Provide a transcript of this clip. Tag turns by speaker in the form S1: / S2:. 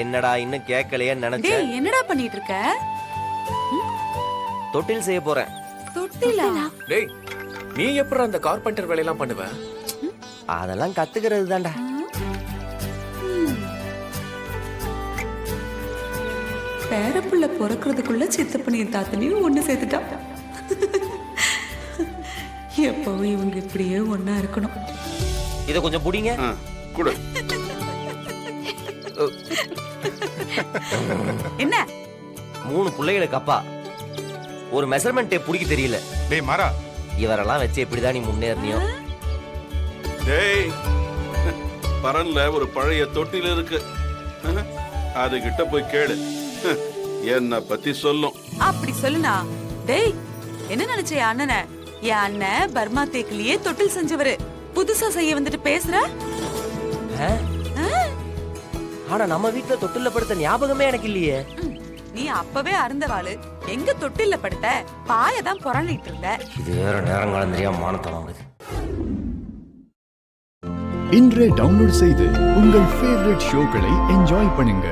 S1: என்னடா இன்னும் கேட்கலையேன்னு நினைச்சேன்.
S2: டேய் என்னடா பண்ணிட்டு இருக்க?
S1: தொட்டில் செய்ய போறேன்.
S2: தொட்டிலா?
S3: டேய் நீ எப்பறம் அந்த கார்பெண்டர் வேலையெல்லாம் பண்ணுவ?
S1: அதெல்லாம் கத்துக்கிறது தான்டா.
S2: பேரப்புள்ள பிறக்கிறதுக்குள்ள சித்தப்பனையும் தாத்தனையும் ஒண்ணு சேர்த்துட்டா. எப்பவும் இவங்க இப்படியே ஒன்னா இருக்கணும்.
S1: இத கொஞ்சம் புடிங்க.
S4: குடு.
S2: என்ன
S1: 3 பிள்ளைகளுக்கு அப்பா. ஒரு மெஷர்மெண்ட் டேப் பிடிக்க தெரியல.
S4: டேய் மாறா,
S1: இவரெல்லாம் வச்சு எப்படிதான் நீ முன்னேறினியோ?
S4: டேய் பரன்ல ஒரு பழைய தொட்டில் இருக்கு, அது கிட்ட போய் கேளு, என்ன பத்தி சொல்லும்.
S2: அப்படி சொல்லுனா? டேய் என்ன நினைச்ச அண்ணனை? என் அண்ணன் பர்மா தேக்கிலேயே தொட்டில் செஞ்சவரு. புதுசா செய்ய வந்துட்டு பேசுற?
S1: ஆனா நம்ம வீட்டுல தொட்டில்ல படுத்த ஞாபகமே எனக்கு இல்லையே.
S2: நீ அப்பவே அருந்தவாளு, எங்க தொட்டில்ல படுத்த? பாயதான் புரண்டிட்டு இருந்த.
S1: இது வேற நேரங்காலம் தெரியாம மானத்தை வாங்குது.
S5: இன்றே டவுன்லோட் செய்து உங்கள் ஃபேவரட் ஷோக்களை என்ஜாய் பண்ணுங்க.